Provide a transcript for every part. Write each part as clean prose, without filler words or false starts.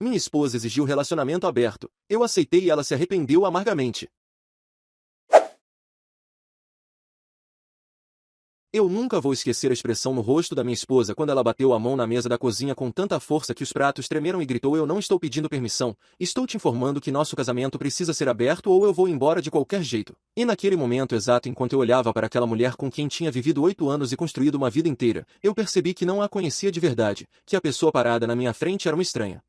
Minha esposa exigiu relacionamento aberto. Eu aceitei e ela se arrependeu amargamente. Eu nunca vou esquecer a expressão no rosto da minha esposa quando ela bateu a mão na mesa da cozinha com tanta força que os pratos tremeram e gritou: "Eu não estou pedindo permissão, estou te informando que nosso casamento precisa ser aberto ou eu vou embora de qualquer jeito." E naquele momento exato, enquanto eu olhava para aquela mulher com quem tinha vivido 8 anos e construído uma vida inteira, eu percebi que não a conhecia de verdade, que a pessoa parada na minha frente era uma estranha,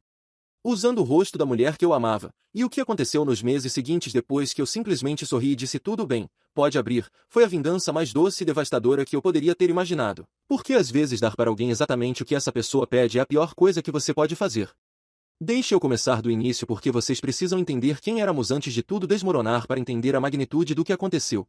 usando o rosto da mulher que eu amava. E o que aconteceu nos meses seguintes depois que eu simplesmente sorri e disse: "Tudo bem, pode abrir", foi a vingança mais doce e devastadora que eu poderia ter imaginado. Porque às vezes dar para alguém exatamente o que essa pessoa pede é a pior coisa que você pode fazer. Deixe eu começar do início porque vocês precisam entender quem éramos antes de tudo desmoronar para entender a magnitude do que aconteceu.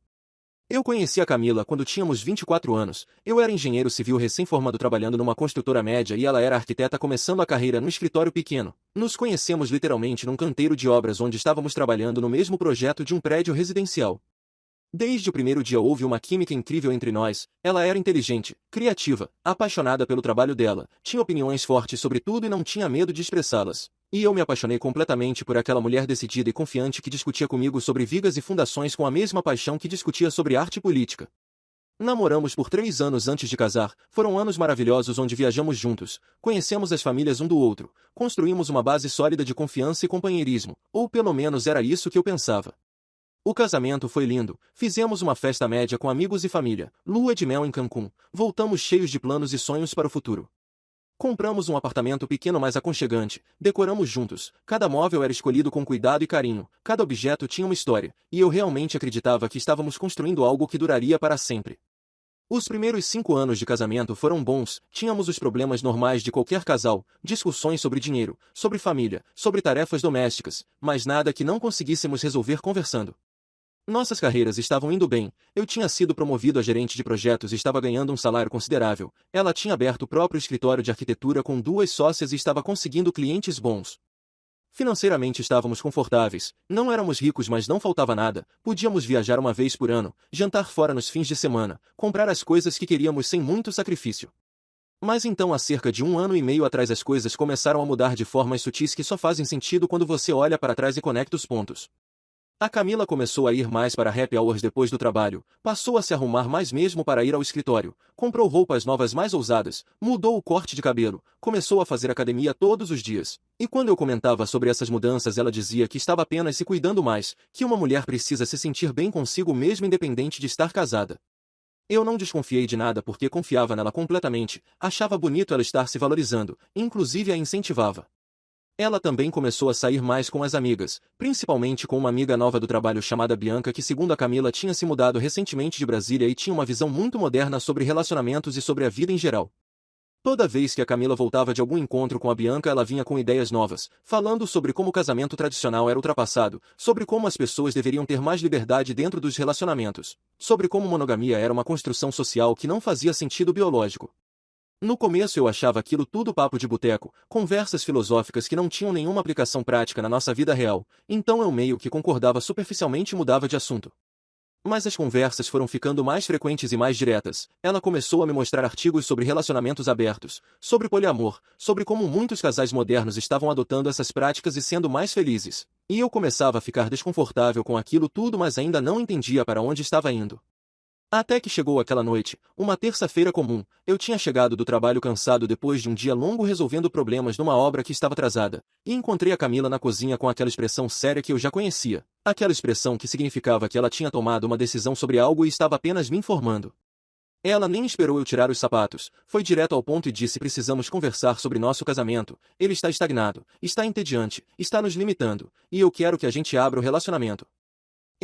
Eu conheci a Camila quando tínhamos 24 anos, eu era engenheiro civil recém-formado trabalhando numa construtora média e ela era arquiteta começando a carreira no escritório pequeno. Nos conhecemos literalmente num canteiro de obras onde estávamos trabalhando no mesmo projeto de um prédio residencial. Desde o primeiro dia houve uma química incrível entre nós. Ela era inteligente, criativa, apaixonada pelo trabalho dela, tinha opiniões fortes sobre tudo e não tinha medo de expressá-las. E eu me apaixonei completamente por aquela mulher decidida e confiante que discutia comigo sobre vigas e fundações com a mesma paixão que discutia sobre arte e política. Namoramos por 3 anos antes de casar, foram anos maravilhosos onde viajamos juntos, conhecemos as famílias um do outro, construímos uma base sólida de confiança e companheirismo, ou pelo menos era isso que eu pensava. O casamento foi lindo, fizemos uma festa média com amigos e família, lua de mel em Cancún, voltamos cheios de planos e sonhos para o futuro. Compramos um apartamento pequeno mais aconchegante, decoramos juntos, cada móvel era escolhido com cuidado e carinho, cada objeto tinha uma história, e eu realmente acreditava que estávamos construindo algo que duraria para sempre. Os primeiros 5 anos de casamento foram bons, tínhamos os problemas normais de qualquer casal, discussões sobre dinheiro, sobre família, sobre tarefas domésticas, mas nada que não conseguíssemos resolver conversando. Nossas carreiras estavam indo bem, eu tinha sido promovido a gerente de projetos e estava ganhando um salário considerável, ela tinha aberto o próprio escritório de arquitetura com 2 sócias e estava conseguindo clientes bons. Financeiramente estávamos confortáveis, não éramos ricos mas não faltava nada, podíamos viajar uma vez por ano, jantar fora nos fins de semana, comprar as coisas que queríamos sem muito sacrifício. Mas então há cerca de 1 ano e meio atrás as coisas começaram a mudar de formas sutis que só fazem sentido quando você olha para trás e conecta os pontos. A Camila começou a ir mais para happy hours depois do trabalho, passou a se arrumar mais mesmo para ir ao escritório, comprou roupas novas mais ousadas, mudou o corte de cabelo, começou a fazer academia todos os dias. E quando eu comentava sobre essas mudanças ela dizia que estava apenas se cuidando mais, que uma mulher precisa se sentir bem consigo mesmo independente de estar casada. Eu não desconfiei de nada porque confiava nela completamente, achava bonito ela estar se valorizando, inclusive a incentivava. Ela também começou a sair mais com as amigas, principalmente com uma amiga nova do trabalho chamada Bianca que segundo a Camila tinha se mudado recentemente de Brasília e tinha uma visão muito moderna sobre relacionamentos e sobre a vida em geral. Toda vez que a Camila voltava de algum encontro com a Bianca ela vinha com ideias novas, falando sobre como o casamento tradicional era ultrapassado, sobre como as pessoas deveriam ter mais liberdade dentro dos relacionamentos, sobre como monogamia era uma construção social que não fazia sentido biológico. No começo eu achava aquilo tudo papo de boteco, conversas filosóficas que não tinham nenhuma aplicação prática na nossa vida real, então eu meio que concordava superficialmente e mudava de assunto. Mas as conversas foram ficando mais frequentes e mais diretas. Ela começou a me mostrar artigos sobre relacionamentos abertos, sobre poliamor, sobre como muitos casais modernos estavam adotando essas práticas e sendo mais felizes. E eu começava a ficar desconfortável com aquilo tudo mas ainda não entendia para onde estava indo. Até que chegou aquela noite, uma terça-feira comum, eu tinha chegado do trabalho cansado depois de um dia longo resolvendo problemas numa obra que estava atrasada, e encontrei a Camila na cozinha com aquela expressão séria que eu já conhecia, aquela expressão que significava que ela tinha tomado uma decisão sobre algo e estava apenas me informando. Ela nem esperou eu tirar os sapatos, foi direto ao ponto e disse: "Precisamos conversar sobre nosso casamento, ele está estagnado, está entediante, está nos limitando, e eu quero que a gente abra o relacionamento."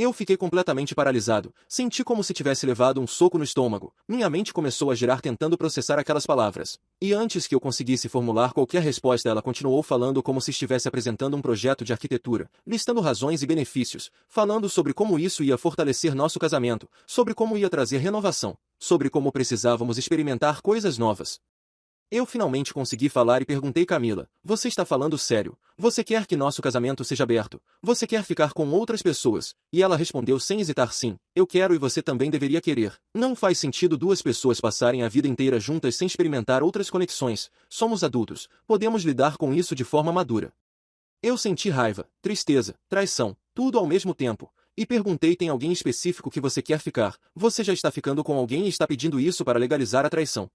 Eu fiquei completamente paralisado, senti como se tivesse levado um soco no estômago, minha mente começou a girar tentando processar aquelas palavras. E antes que eu conseguisse formular qualquer resposta ela continuou falando como se estivesse apresentando um projeto de arquitetura, listando razões e benefícios, falando sobre como isso ia fortalecer nosso casamento, sobre como ia trazer renovação, sobre como precisávamos experimentar coisas novas. Eu finalmente consegui falar e perguntei: "Camila, você está falando sério? Você quer que nosso casamento seja aberto? Você quer ficar com outras pessoas?" E ela respondeu sem hesitar: "Sim, eu quero e você também deveria querer. Não faz sentido duas pessoas passarem a vida inteira juntas sem experimentar outras conexões. Somos adultos, podemos lidar com isso de forma madura." Eu senti raiva, tristeza, traição, tudo ao mesmo tempo. E perguntei: tem alguém específico que você quer ficar? Você já está ficando com alguém e está pedindo isso para legalizar a traição.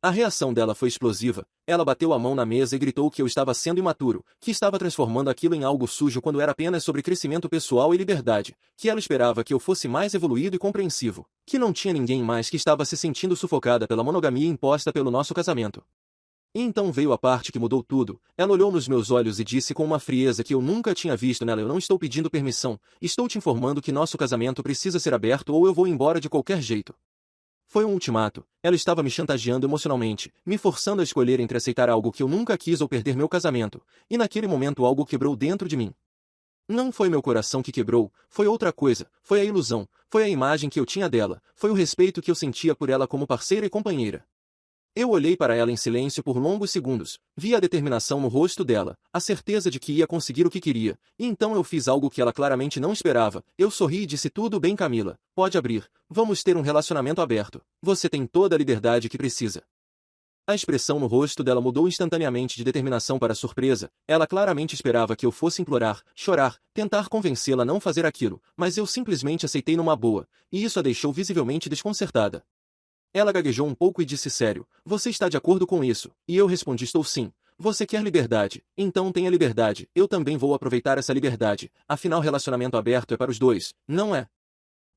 A reação dela foi explosiva. Ela bateu a mão na mesa e gritou que eu estava sendo imaturo, que estava transformando aquilo em algo sujo quando era apenas sobre crescimento pessoal e liberdade, que ela esperava que eu fosse mais evoluído e compreensivo, que não tinha ninguém mais, que estava se sentindo sufocada pela monogamia imposta pelo nosso casamento. E então veio a parte que mudou tudo. Ela olhou nos meus olhos e disse com uma frieza que eu nunca tinha visto nela: eu não estou pedindo permissão, estou te informando que nosso casamento precisa ser aberto ou eu vou embora de qualquer jeito. Foi um ultimato. Ela estava me chantageando emocionalmente, me forçando a escolher entre aceitar algo que eu nunca quis ou perder meu casamento, e naquele momento algo quebrou dentro de mim. Não foi meu coração que quebrou, foi outra coisa, foi a ilusão, foi a imagem que eu tinha dela, foi o respeito que eu sentia por ela como parceira e companheira. Eu olhei para ela em silêncio por longos segundos, vi a determinação no rosto dela, a certeza de que ia conseguir o que queria, e então eu fiz algo que ela claramente não esperava. Eu sorri e disse: tudo bem, Camila, pode abrir, vamos ter um relacionamento aberto, você tem toda a liberdade que precisa. A expressão no rosto dela mudou instantaneamente de determinação para surpresa. Ela claramente esperava que eu fosse implorar, chorar, tentar convencê-la a não fazer aquilo, mas eu simplesmente aceitei numa boa, e isso a deixou visivelmente desconcertada. Ela gaguejou um pouco e disse: sério, você está de acordo com isso? E eu respondi: estou sim. Você quer liberdade? Então tenha liberdade. Eu também vou aproveitar essa liberdade. Afinal, relacionamento aberto é para os dois, não é?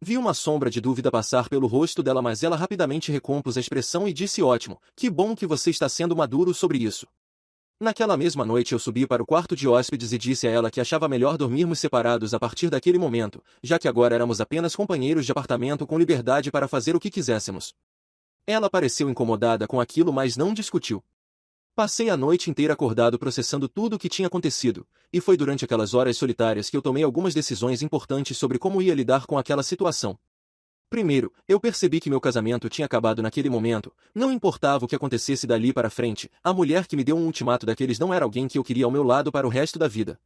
Vi uma sombra de dúvida passar pelo rosto dela, mas ela rapidamente recompôs a expressão e disse: ótimo, que bom que você está sendo maduro sobre isso. Naquela mesma noite eu subi para o quarto de hóspedes e disse a ela que achava melhor dormirmos separados a partir daquele momento, já que agora éramos apenas companheiros de apartamento com liberdade para fazer o que quiséssemos. Ela pareceu incomodada com aquilo, mas não discutiu. Passei a noite inteira acordado processando tudo o que tinha acontecido, e foi durante aquelas horas solitárias que eu tomei algumas decisões importantes sobre como ia lidar com aquela situação. Primeiro, eu percebi que meu casamento tinha acabado naquele momento, não importava o que acontecesse dali para frente, a mulher que me deu um ultimato daqueles não era alguém que eu queria ao meu lado para o resto da vida.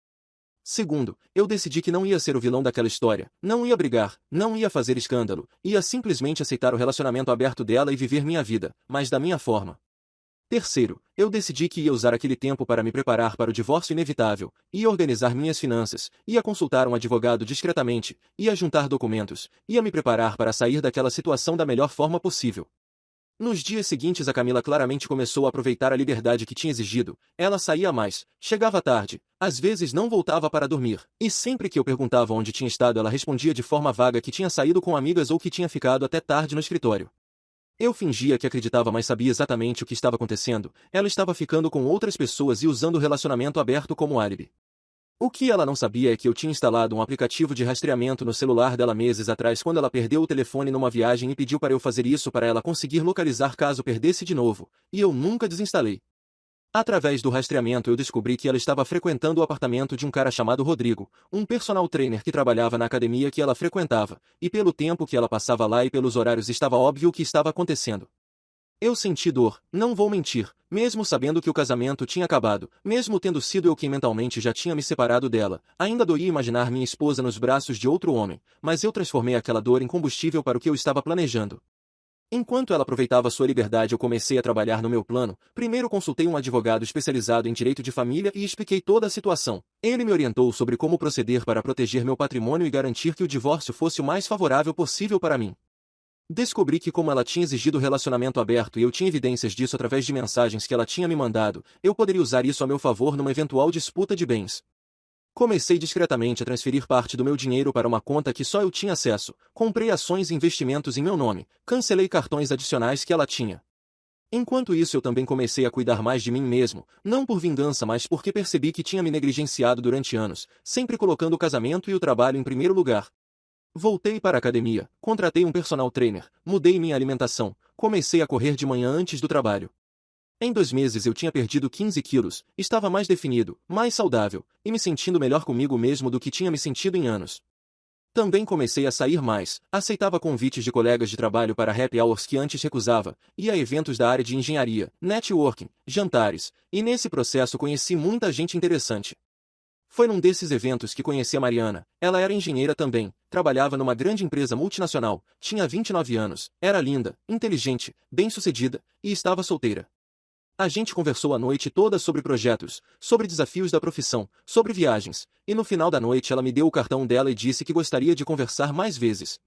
Segundo, eu decidi que não ia ser o vilão daquela história, não ia brigar, não ia fazer escândalo, ia simplesmente aceitar o relacionamento aberto dela e viver minha vida, mas da minha forma. Terceiro, eu decidi que ia usar aquele tempo para me preparar para o divórcio inevitável, ia organizar minhas finanças, ia consultar um advogado discretamente, ia juntar documentos, ia me preparar para sair daquela situação da melhor forma possível. Nos dias seguintes a Camila claramente começou a aproveitar a liberdade que tinha exigido. Ela saía mais, chegava tarde, às vezes não voltava para dormir, e sempre que eu perguntava onde tinha estado ela respondia de forma vaga que tinha saído com amigas ou que tinha ficado até tarde no escritório. Eu fingia que acreditava, mas sabia exatamente o que estava acontecendo. Ela estava ficando com outras pessoas e usando o relacionamento aberto como álibi. O que ela não sabia é que eu tinha instalado um aplicativo de rastreamento no celular dela meses atrás quando ela perdeu o telefone numa viagem e pediu para eu fazer isso para ela conseguir localizar caso perdesse de novo, e eu nunca desinstalei. Através do rastreamento eu descobri que ela estava frequentando o apartamento de um cara chamado Rodrigo, um personal trainer que trabalhava na academia que ela frequentava, e pelo tempo que ela passava lá e pelos horários estava óbvio o que estava acontecendo. Eu senti dor, não vou mentir, mesmo sabendo que o casamento tinha acabado, mesmo tendo sido eu quem mentalmente já tinha me separado dela, ainda doía imaginar minha esposa nos braços de outro homem, mas eu transformei aquela dor em combustível para o que eu estava planejando. Enquanto ela aproveitava sua liberdade, eu comecei a trabalhar no meu plano. Primeiro consultei um advogado especializado em direito de família e expliquei toda a situação. Ele me orientou sobre como proceder para proteger meu patrimônio e garantir que o divórcio fosse o mais favorável possível para mim. Descobri que, como ela tinha exigido relacionamento aberto e eu tinha evidências disso através de mensagens que ela tinha me mandado, eu poderia usar isso a meu favor numa eventual disputa de bens. Comecei discretamente a transferir parte do meu dinheiro para uma conta que só eu tinha acesso, comprei ações e investimentos em meu nome, cancelei cartões adicionais que ela tinha. Enquanto isso eu também comecei a cuidar mais de mim mesmo, não por vingança mas porque percebi que tinha me negligenciado durante anos, sempre colocando o casamento e o trabalho em primeiro lugar. Voltei para a academia, contratei um personal trainer, mudei minha alimentação, comecei a correr de manhã antes do trabalho. Em 2 meses eu tinha perdido 15 quilos, estava mais definido, mais saudável, e me sentindo melhor comigo mesmo do que tinha me sentido em anos. Também comecei a sair mais, aceitava convites de colegas de trabalho para happy hours que antes recusava, ia a eventos da área de engenharia, networking, jantares, e nesse processo conheci muita gente interessante. Foi num desses eventos que conheci a Mariana. Ela era engenheira também, trabalhava numa grande empresa multinacional, tinha 29 anos, era linda, inteligente, bem-sucedida, e estava solteira. A gente conversou a noite toda sobre projetos, sobre desafios da profissão, sobre viagens, e no final da noite ela me deu o cartão dela e disse que gostaria de conversar mais vezes.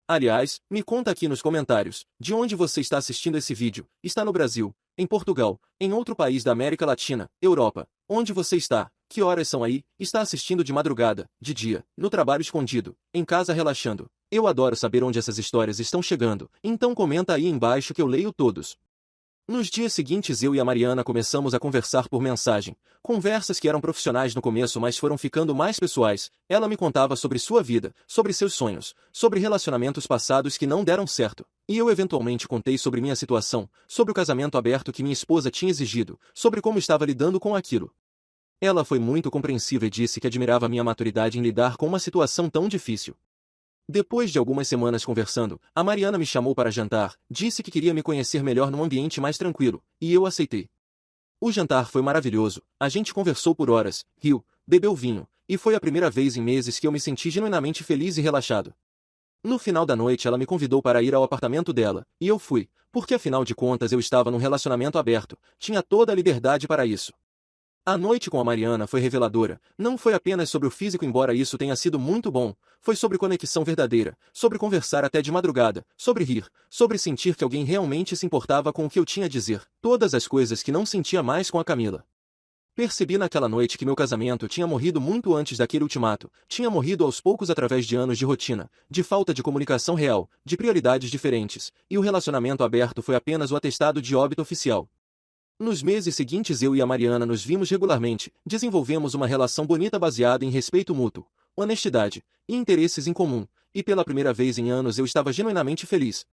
Aliás, me conta aqui nos comentários, de onde você está assistindo esse vídeo. Está no Brasil, em Portugal, em outro país da América Latina, Europa? Onde você está? Que horas são aí? Está assistindo de madrugada, de dia, no trabalho escondido, em casa relaxando? Eu adoro saber onde essas histórias estão chegando, então comenta aí embaixo que eu leio todos. Nos dias seguintes eu e a Mariana começamos a conversar por mensagem. Conversas que eram profissionais no começo mas foram ficando mais pessoais. Ela me contava sobre sua vida, sobre seus sonhos, sobre relacionamentos passados que não deram certo. E eu eventualmente contei sobre minha situação, sobre o casamento aberto que minha esposa tinha exigido, sobre como estava lidando com aquilo. Ela foi muito compreensiva e disse que admirava minha maturidade em lidar com uma situação tão difícil. Depois de algumas semanas conversando, a Mariana me chamou para jantar, disse que queria me conhecer melhor num ambiente mais tranquilo, e eu aceitei. O jantar foi maravilhoso, a gente conversou por horas, riu, bebeu vinho, e foi a primeira vez em meses que eu me senti genuinamente feliz e relaxado. No final da noite ela me convidou para ir ao apartamento dela, e eu fui, porque afinal de contas eu estava num relacionamento aberto, tinha toda a liberdade para isso. A noite com a Mariana foi reveladora, não foi apenas sobre o físico embora isso tenha sido muito bom, foi sobre conexão verdadeira, sobre conversar até de madrugada, sobre rir, sobre sentir que alguém realmente se importava com o que eu tinha a dizer, todas as coisas que não sentia mais com a Camila. Percebi naquela noite que meu casamento tinha morrido muito antes daquele ultimato, tinha morrido aos poucos através de anos de rotina, de falta de comunicação real, de prioridades diferentes, e o relacionamento aberto foi apenas o atestado de óbito oficial. Nos meses seguintes eu e a Mariana nos vimos regularmente, desenvolvemos uma relação bonita baseada em respeito mútuo, honestidade e interesses em comum, e pela primeira vez em anos eu estava genuinamente feliz.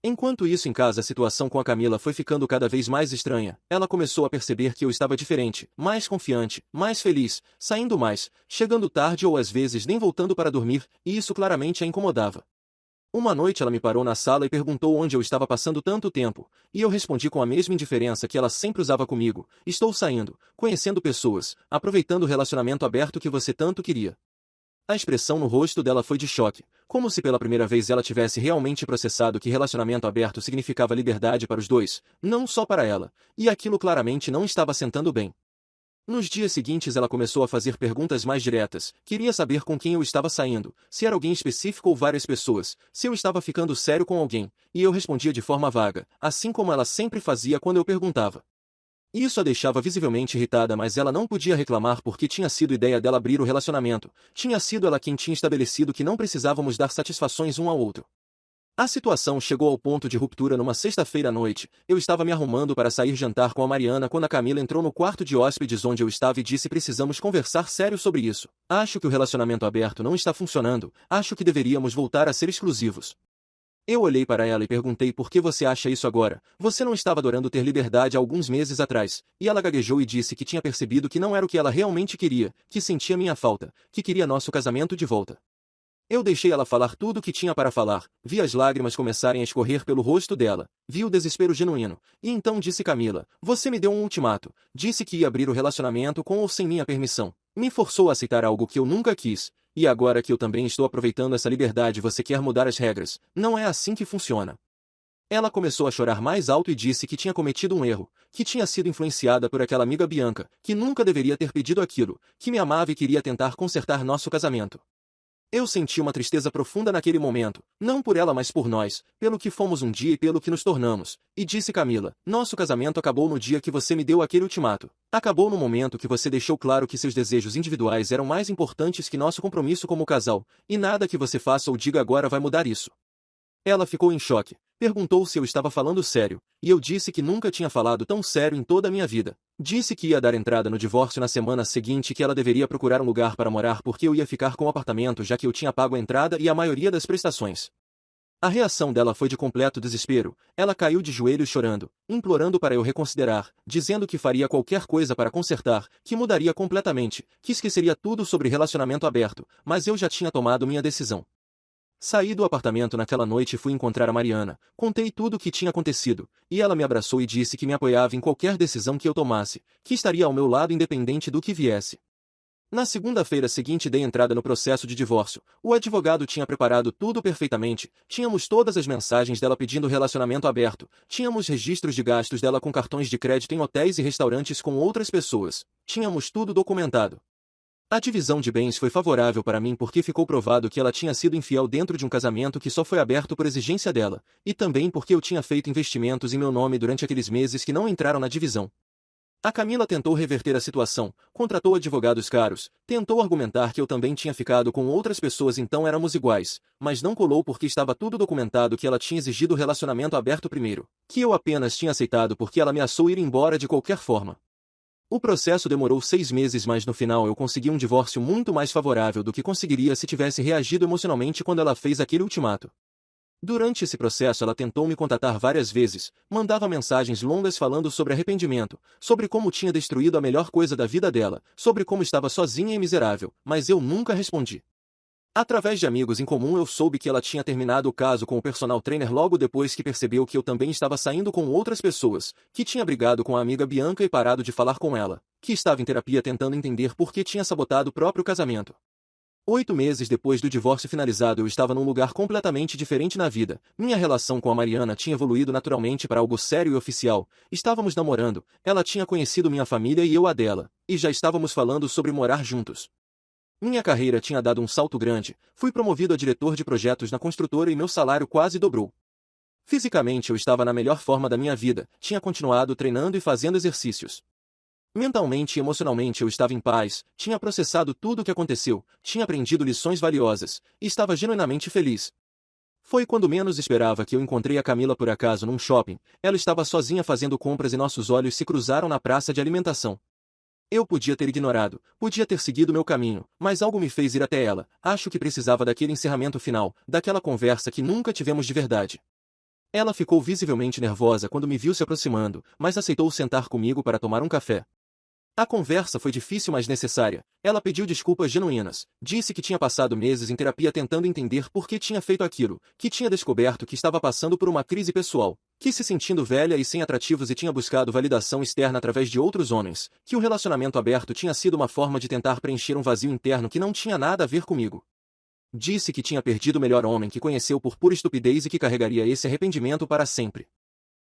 Enquanto isso em casa a situação com a Camila foi ficando cada vez mais estranha, ela começou a perceber que eu estava diferente, mais confiante, mais feliz, saindo mais, chegando tarde ou às vezes nem voltando para dormir, e isso claramente a incomodava. Uma noite ela me parou na sala e perguntou onde eu estava passando tanto tempo, e eu respondi com a mesma indiferença que ela sempre usava comigo: estou saindo, conhecendo pessoas, aproveitando o relacionamento aberto que você tanto queria. A expressão no rosto dela foi de choque, como se pela primeira vez ela tivesse realmente processado que relacionamento aberto significava liberdade para os dois, não só para ela, e aquilo claramente não estava sentando bem. Nos dias seguintes ela começou a fazer perguntas mais diretas, queria saber com quem eu estava saindo, se era alguém específico ou várias pessoas, se eu estava ficando sério com alguém, e eu respondia de forma vaga, assim como ela sempre fazia quando eu perguntava. Isso a deixava visivelmente irritada mas ela não podia reclamar porque tinha sido ideia dela abrir o relacionamento, tinha sido ela quem tinha estabelecido que não precisávamos dar satisfações um ao outro. A situação chegou ao ponto de ruptura numa sexta-feira à noite. Eu estava me arrumando para sair jantar com a Mariana quando a Camila entrou no quarto de hóspedes onde eu estava e disse: precisamos conversar sério sobre isso. Acho que o relacionamento aberto não está funcionando, acho que deveríamos voltar a ser exclusivos. Eu olhei para ela e perguntei: por que você acha isso agora? Você não estava adorando ter liberdade há alguns meses atrás? E ela gaguejou e disse que tinha percebido que não era o que ela realmente queria, que sentia minha falta, que queria nosso casamento de volta. Eu deixei ela falar tudo o que tinha para falar, vi as lágrimas começarem a escorrer pelo rosto dela, vi o desespero genuíno, e então disse: Camila, você me deu um ultimato, disse que ia abrir o relacionamento com ou sem minha permissão, me forçou a aceitar algo que eu nunca quis, e agora que eu também estou aproveitando essa liberdade você quer mudar as regras, não é assim que funciona. Ela começou a chorar mais alto e disse que tinha cometido um erro, que tinha sido influenciada por aquela amiga Bianca, que nunca deveria ter pedido aquilo, que me amava e queria tentar consertar nosso casamento. Eu senti uma tristeza profunda naquele momento, não por ela mas por nós, pelo que fomos um dia e pelo que nos tornamos, e disse: Camila, nosso casamento acabou no dia que você me deu aquele ultimato. Acabou no momento que você deixou claro que seus desejos individuais eram mais importantes que nosso compromisso como casal, e nada que você faça ou diga agora vai mudar isso. Ela ficou em choque, perguntou se eu estava falando sério, e eu disse que nunca tinha falado tão sério em toda a minha vida. Disse que ia dar entrada no divórcio na semana seguinte e que ela deveria procurar um lugar para morar porque eu ia ficar com o apartamento já que eu tinha pago a entrada e a maioria das prestações. A reação dela foi de completo desespero, ela caiu de joelhos chorando, implorando para eu reconsiderar, dizendo que faria qualquer coisa para consertar, que mudaria completamente, que esqueceria tudo sobre relacionamento aberto, mas eu já tinha tomado minha decisão. Saí do apartamento naquela noite e fui encontrar a Mariana, contei tudo o que tinha acontecido, e ela me abraçou e disse que me apoiava em qualquer decisão que eu tomasse, que estaria ao meu lado independente do que viesse. Na segunda-feira seguinte dei entrada no processo de divórcio. O advogado tinha preparado tudo perfeitamente. Tínhamos todas as mensagens dela pedindo relacionamento aberto. Tínhamos registros de gastos dela com cartões de crédito em hotéis e restaurantes com outras pessoas. Tínhamos tudo documentado. A divisão de bens foi favorável para mim porque ficou provado que ela tinha sido infiel dentro de um casamento que só foi aberto por exigência dela, e também porque eu tinha feito investimentos em meu nome durante aqueles meses que não entraram na divisão. A Camila tentou reverter a situação, contratou advogados caros, tentou argumentar que eu também tinha ficado com outras pessoas então éramos iguais, mas não colou porque estava tudo documentado que ela tinha exigido o relacionamento aberto primeiro, que eu apenas tinha aceitado porque ela ameaçou ir embora de qualquer forma. O processo demorou 6 meses, mas no final eu consegui um divórcio muito mais favorável do que conseguiria se tivesse reagido emocionalmente quando ela fez aquele ultimato. Durante esse processo ela tentou me contatar várias vezes, mandava mensagens longas falando sobre arrependimento, sobre como tinha destruído a melhor coisa da vida dela, sobre como estava sozinha e miserável, mas eu nunca respondi. Através de amigos em comum eu soube que ela tinha terminado o caso com o personal trainer logo depois que percebeu que eu também estava saindo com outras pessoas, que tinha brigado com a amiga Bianca e parado de falar com ela, que estava em terapia tentando entender por que tinha sabotado o próprio casamento. 8 meses depois do divórcio finalizado eu estava num lugar completamente diferente na vida. Minha relação com a Mariana tinha evoluído naturalmente para algo sério e oficial. Estávamos namorando, ela tinha conhecido minha família e eu a dela, e já estávamos falando sobre morar juntos. Minha carreira tinha dado um salto grande, fui promovido a diretor de projetos na construtora e meu salário quase dobrou. Fisicamente eu estava na melhor forma da minha vida, tinha continuado treinando e fazendo exercícios. Mentalmente e emocionalmente eu estava em paz, tinha processado tudo o que aconteceu, tinha aprendido lições valiosas, e estava genuinamente feliz. Foi quando menos esperava que eu encontrei a Camila por acaso num shopping. Ela estava sozinha fazendo compras e nossos olhos se cruzaram na praça de alimentação. Eu podia ter ignorado, podia ter seguido meu caminho, mas algo me fez ir até ela. Acho que precisava daquele encerramento final, daquela conversa que nunca tivemos de verdade. Ela ficou visivelmente nervosa quando me viu se aproximando, mas aceitou sentar comigo para tomar um café. A conversa foi difícil, mas necessária. Ela pediu desculpas genuínas, disse que tinha passado meses em terapia tentando entender por que tinha feito aquilo, que tinha descoberto que estava passando por uma crise pessoal, que se sentindo velha e sem atrativos e tinha buscado validação externa através de outros homens, que o relacionamento aberto tinha sido uma forma de tentar preencher um vazio interno que não tinha nada a ver comigo. Disse que tinha perdido o melhor homem que conheceu por pura estupidez e que carregaria esse arrependimento para sempre.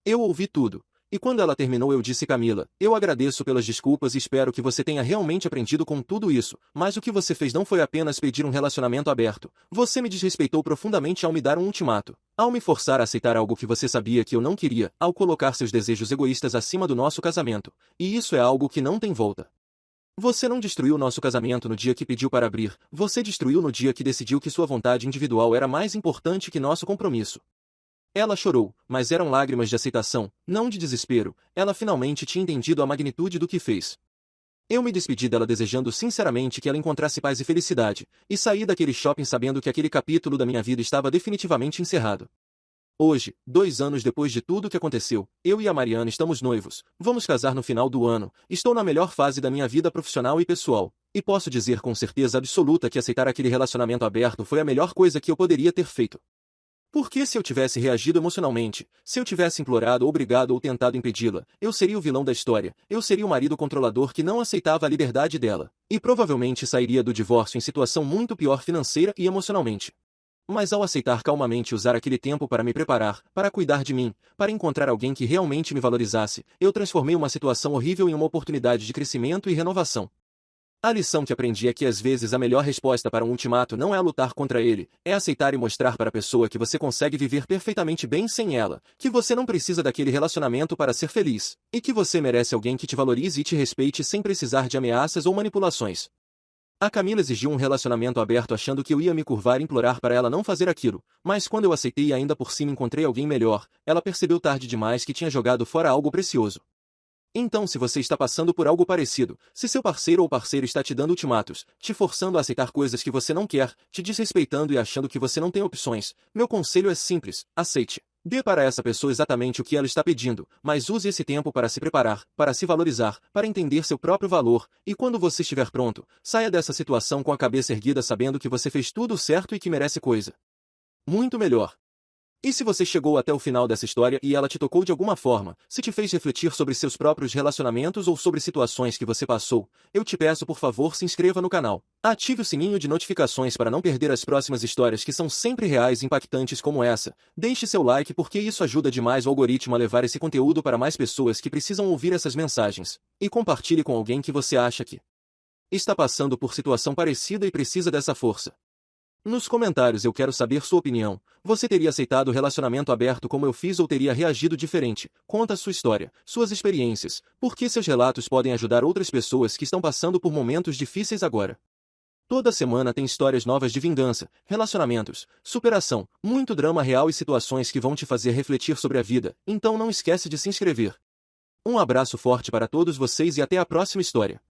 Eu ouvi tudo. E quando ela terminou eu disse: Camila, eu agradeço pelas desculpas e espero que você tenha realmente aprendido com tudo isso, mas o que você fez não foi apenas pedir um relacionamento aberto. Você me desrespeitou profundamente ao me dar um ultimato, ao me forçar a aceitar algo que você sabia que eu não queria, ao colocar seus desejos egoístas acima do nosso casamento. E isso é algo que não tem volta. Você não destruiu nosso casamento no dia que pediu para abrir, você destruiu no dia que decidiu que sua vontade individual era mais importante que nosso compromisso. Ela chorou, mas eram lágrimas de aceitação, não de desespero. Ela finalmente tinha entendido a magnitude do que fez. Eu me despedi dela desejando sinceramente que ela encontrasse paz e felicidade, e saí daquele shopping sabendo que aquele capítulo da minha vida estava definitivamente encerrado. Hoje, 2 anos depois de tudo o que aconteceu, eu e a Mariana estamos noivos, vamos casar no final do ano, estou na melhor fase da minha vida profissional e pessoal, e posso dizer com certeza absoluta que aceitar aquele relacionamento aberto foi a melhor coisa que eu poderia ter feito. Porque se eu tivesse reagido emocionalmente, se eu tivesse implorado ou brigado ou tentado impedi-la, eu seria o vilão da história, eu seria o marido controlador que não aceitava a liberdade dela, e provavelmente sairia do divórcio em situação muito pior financeira e emocionalmente. Mas ao aceitar calmamente usar aquele tempo para me preparar, para cuidar de mim, para encontrar alguém que realmente me valorizasse, eu transformei uma situação horrível em uma oportunidade de crescimento e renovação. A lição que aprendi é que às vezes a melhor resposta para um ultimato não é lutar contra ele, é aceitar e mostrar para a pessoa que você consegue viver perfeitamente bem sem ela, que você não precisa daquele relacionamento para ser feliz, e que você merece alguém que te valorize e te respeite sem precisar de ameaças ou manipulações. A Camila exigiu um relacionamento aberto achando que eu ia me curvar e implorar para ela não fazer aquilo, mas quando eu aceitei e ainda por cima encontrei alguém melhor, ela percebeu tarde demais que tinha jogado fora algo precioso. Então, se você está passando por algo parecido, se seu parceiro ou parceira está te dando ultimatos, te forçando a aceitar coisas que você não quer, te desrespeitando e achando que você não tem opções, meu conselho é simples: aceite. Dê para essa pessoa exatamente o que ela está pedindo, mas use esse tempo para se preparar, para se valorizar, para entender seu próprio valor, e quando você estiver pronto, saia dessa situação com a cabeça erguida sabendo que você fez tudo certo e que merece coisa muito melhor. E se você chegou até o final dessa história e ela te tocou de alguma forma, se te fez refletir sobre seus próprios relacionamentos ou sobre situações que você passou, eu te peço por favor se inscreva no canal. Ative o sininho de notificações para não perder as próximas histórias que são sempre reais e impactantes como essa. Deixe seu like porque isso ajuda demais o algoritmo a levar esse conteúdo para mais pessoas que precisam ouvir essas mensagens. E compartilhe com alguém que você acha que está passando por situação parecida e precisa dessa força. Nos comentários eu quero saber sua opinião. Você teria aceitado o relacionamento aberto como eu fiz ou teria reagido diferente? Conta sua história, suas experiências, porque seus relatos podem ajudar outras pessoas que estão passando por momentos difíceis agora. Toda semana tem histórias novas de vingança, relacionamentos, superação, muito drama real e situações que vão te fazer refletir sobre a vida, então não esquece de se inscrever. Um abraço forte para todos vocês e até a próxima história.